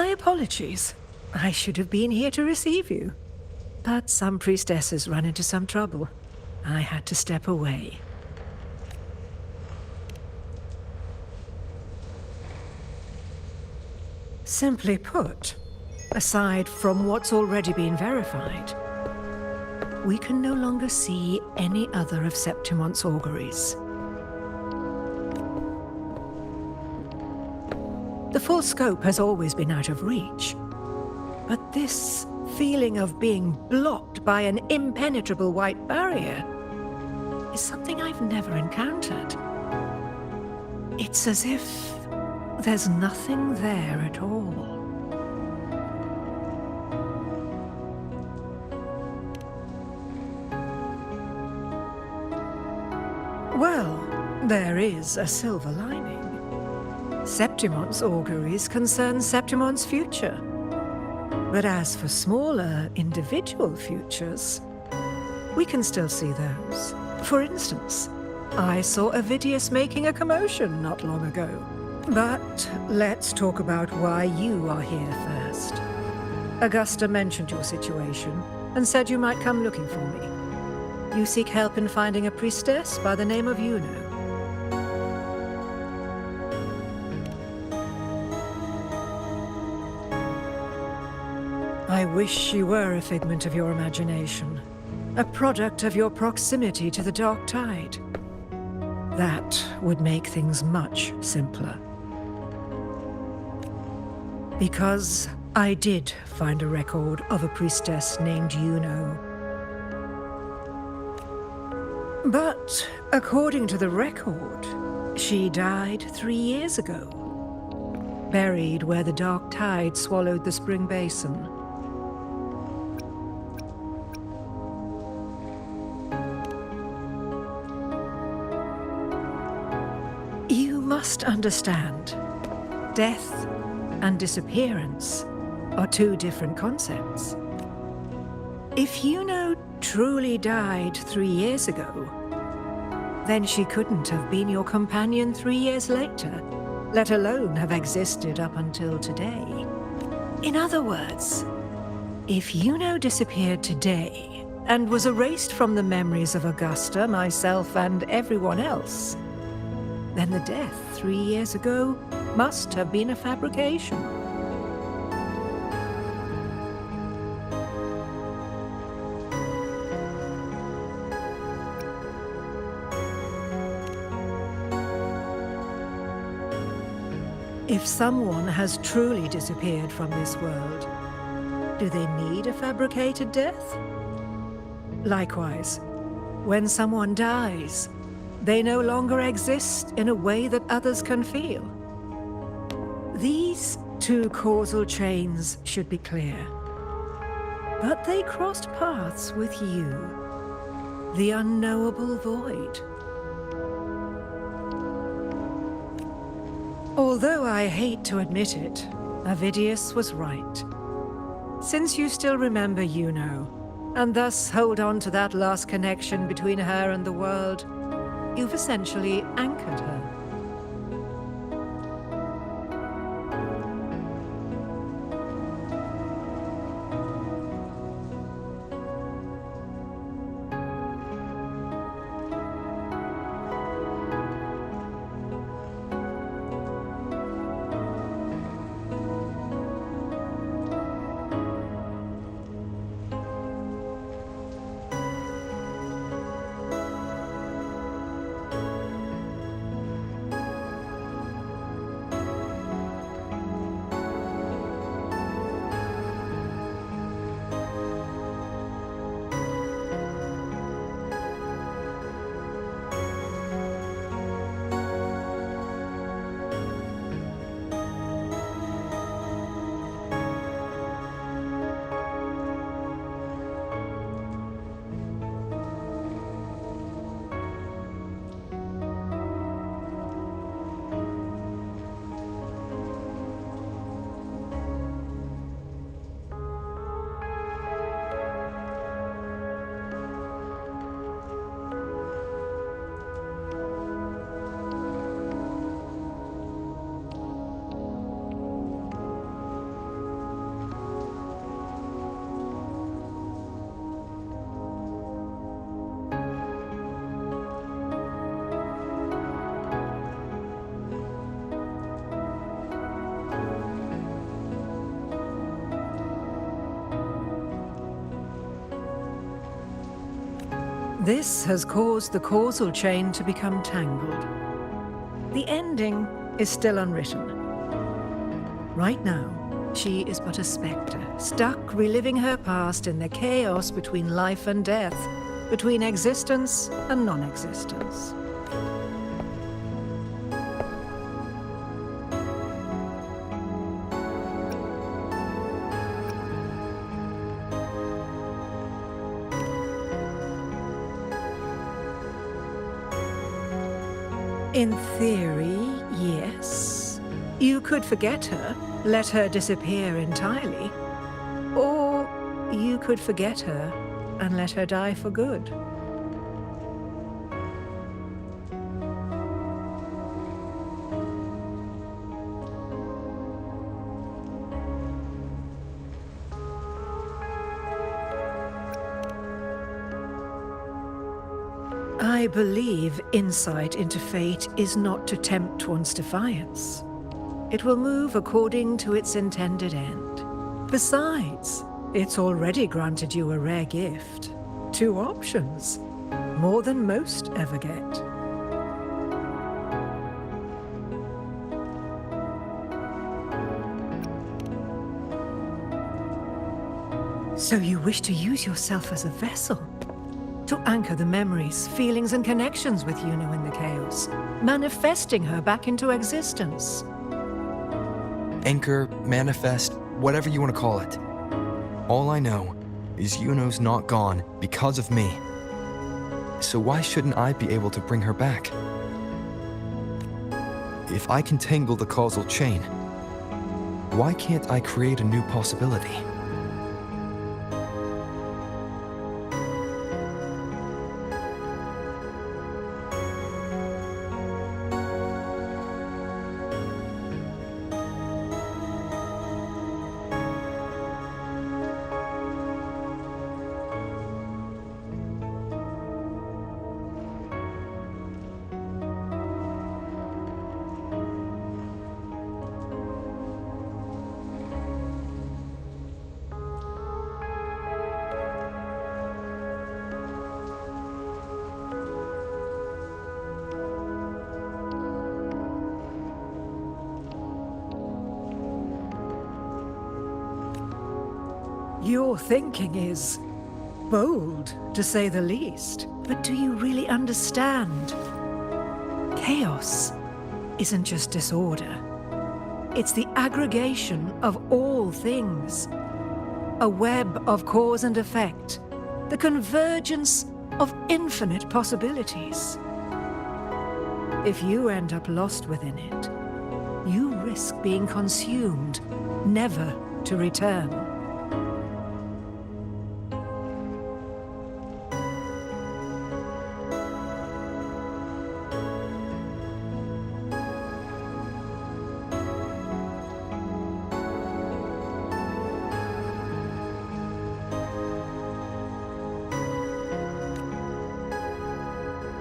My apologies. I should have been here to receive you. But some priestesses run into some trouble. I had to step away. Simply put, aside from what's already been verified, we can no longer see any other of Septimon's auguries. The full scope has always been out of reach, but this feeling of being blocked by an impenetrable white barrier is something I've never encountered. It's as if there's nothing there at all. Well, there is a silver lining. Septimon's auguries concern Septimon's future. But as for smaller, individual futures, we can still see those. For instance, I saw Avidius making a commotion not long ago. But let's talk about why you are here first. Augusta mentioned your situation and said you might come looking for me. You seek help in finding a priestess by the name of Yuno. I wish she were a figment of your imagination, a product of your proximity to the Dark Tide. That would make things much simpler. Because I did find a record of a priestess named Yuno. But according to the record, she died 3 years ago, buried where the Dark Tide swallowed the spring basin. You must understand, death and disappearance are two different concepts. If Yuno truly died 3 years ago, then she couldn't have been your companion 3 years later, let alone have existed up until today. In other words, if Yuno disappeared today and was erased from the memories of Augusta, myself, and everyone else, then the death 3 years ago must have been a fabrication. If someone has truly disappeared from this world, do they need a fabricated death? Likewise, when someone dies, they no longer exist in a way that others can feel. These two causal chains should be clear. But they crossed paths with you, the unknowable void. Although I hate to admit it, Avidius was right. Since you still remember Yuno, and thus hold on to that last connection between her and the world, you've essentially anchored her. This has caused the causal chain to become tangled. The ending is still unwritten. Right now, she is but a spectre, stuck reliving her past in the chaos between life and death, between existence and non-existence. In theory, yes. You could forget her, let her disappear entirely. Or you could forget her and let her die for good. I believe insight into fate is not to tempt one's defiance. It will move according to its intended end. Besides, it's already granted you a rare gift. 2 options, more than most ever get. So you wish to use yourself as a vessel? To anchor the memories, feelings and connections with Yuno in the chaos, manifesting her back into existence. Anchor, manifest, whatever you want to call it. All I know is Yuno's not gone because of me. So why shouldn't I be able to bring her back? If I can tangle the causal chain, why can't I create a new possibility? Your thinking is bold, to say the least. But do you really understand? Chaos isn't just disorder. It's the aggregation of all things. A web of cause and effect. The convergence of infinite possibilities. If you end up lost within it, you risk being consumed, never to return.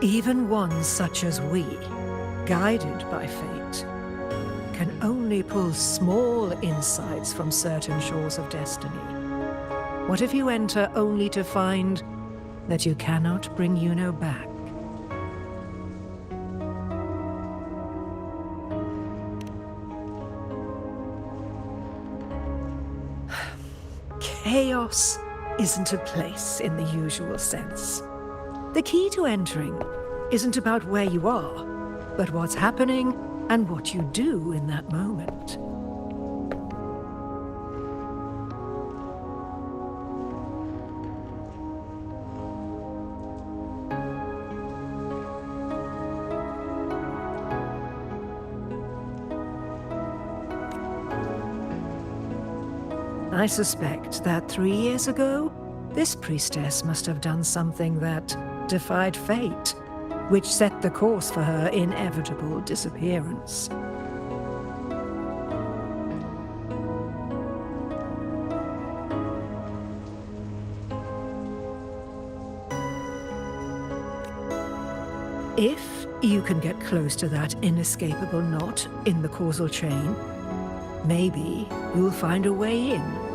Even ones such as we, guided by fate, can only pull small insights from certain shores of destiny. What if you enter only to find that you cannot bring Yuno back? Chaos isn't a place in the usual sense. The key to entering isn't about where you are, but what's happening and what you do in that moment. I suspect that 3 years ago, this priestess must have done something that defied fate, which set the course for her inevitable disappearance. If you can get close to that inescapable knot in the causal chain, maybe you'll find a way in.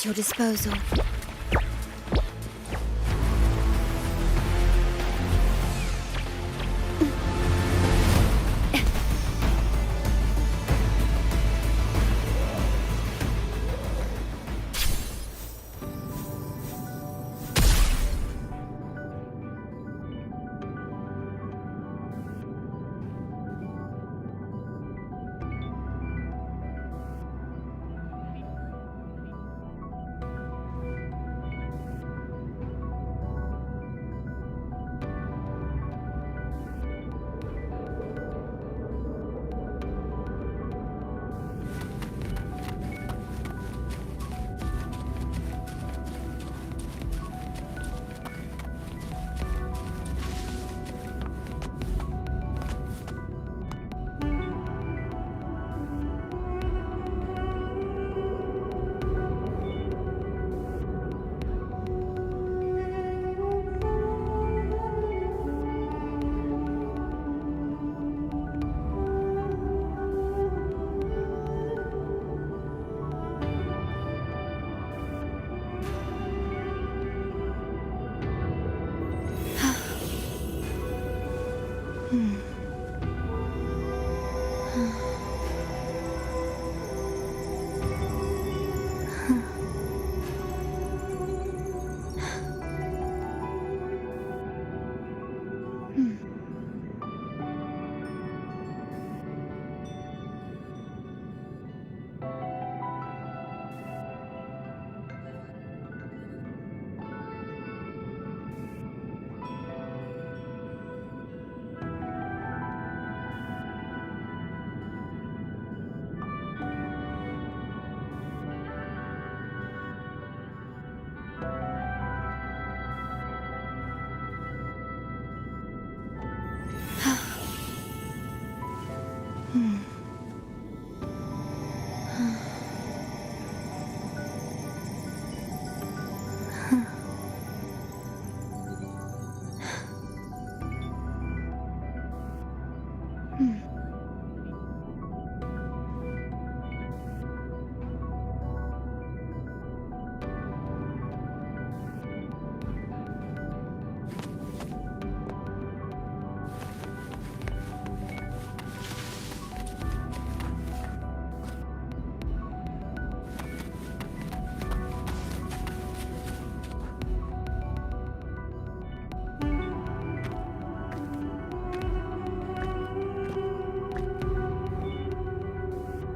your disposal.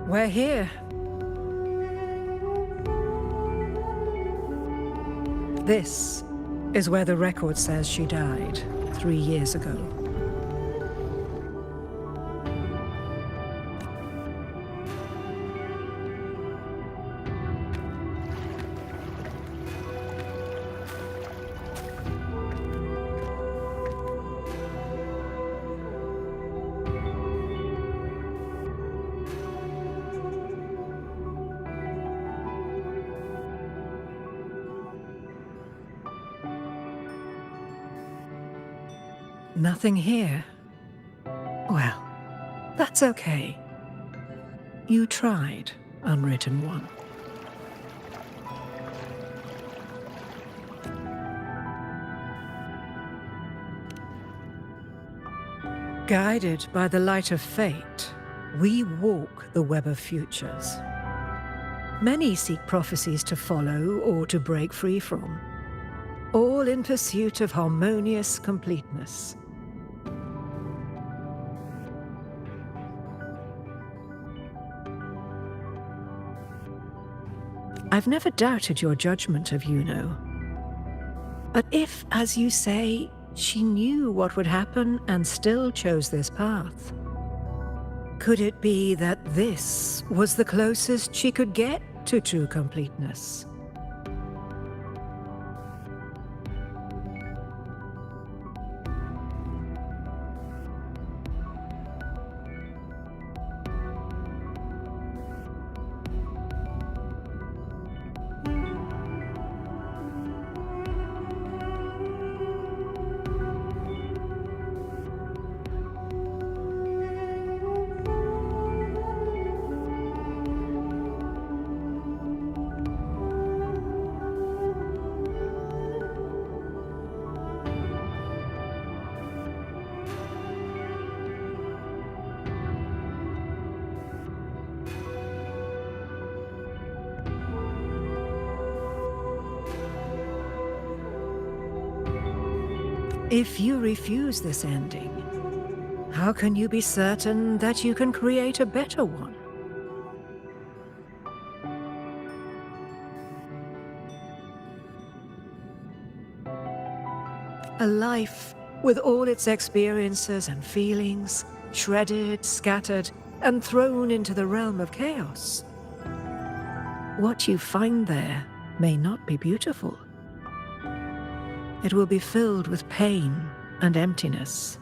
We're here. This is where the record says she died 3 years ago. Nothing here. Well, that's okay. You tried, Unwritten One. Guided by the light of fate, we walk the web of futures. Many seek prophecies to follow or to break free from, all in pursuit of harmonious completeness. I've never doubted your judgment of Yuno. But if, as you say, she knew what would happen and still chose this path, could it be that this was the closest she could get to true completeness? If you refuse this ending, how can you be certain that you can create a better one? A life with all its experiences and feelings, shredded, scattered, and thrown into the realm of chaos. What you find there may not be beautiful. It will be filled with pain and emptiness.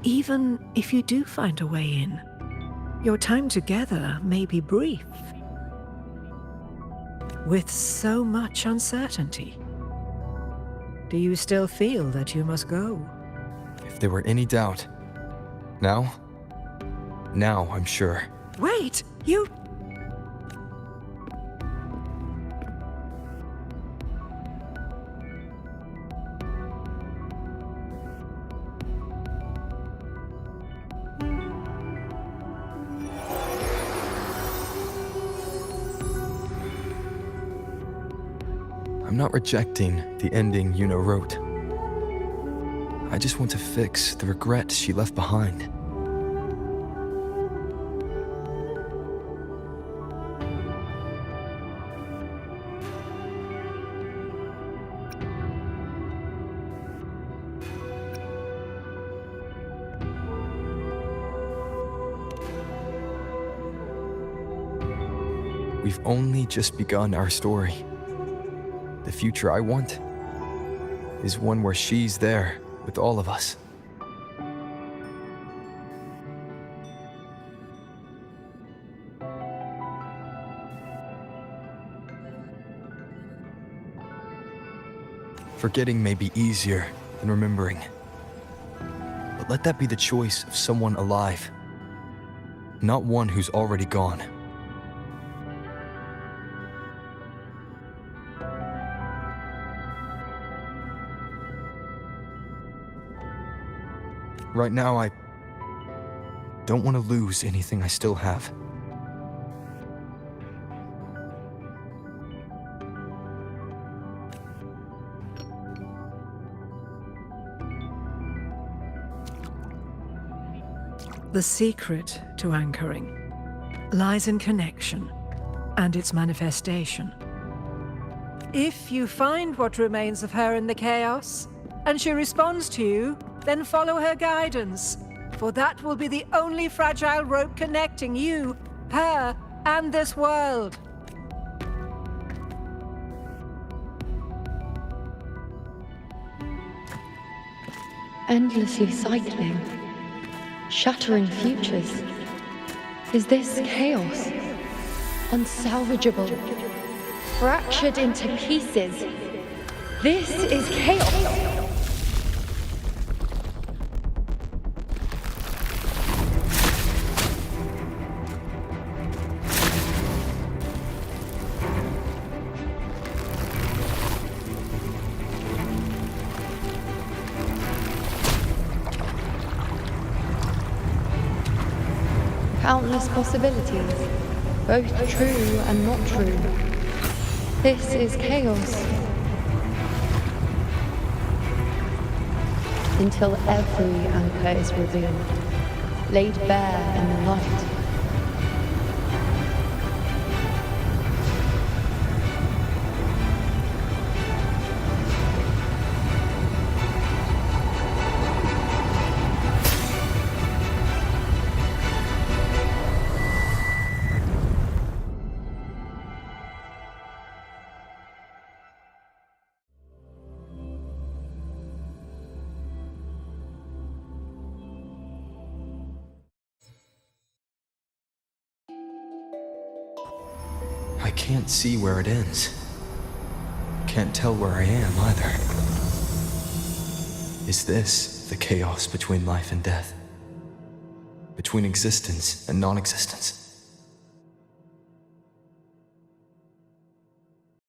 Even if you do find a way in, your time together may be brief, with so much uncertainty. Do you still feel that you must go? If there were any doubt, now I'm sure. Wait, you... I'm not rejecting the ending Yuna wrote. I just want to fix the regret she left behind. We've only just begun our story. The future I want is one where she's there with all of us. Forgetting may be easier than remembering, but let that be the choice of someone alive, not one who's already gone. Right now, I don't want to lose anything I still have. The secret to anchoring lies in connection and its manifestation. If you find what remains of her in the chaos, and she responds to you, then follow her guidance, for that will be the only fragile rope connecting you, her, and this world. Endlessly cycling, shattering futures. Is this chaos? Unsalvageable, fractured into pieces. This is chaos. Countless possibilities, both true and not true. This is chaos. Until every anchor is revealed, laid bare in the light. I can't see where it ends. Can't tell where I am either. Is this the chaos between life and death? Between existence and non-existence?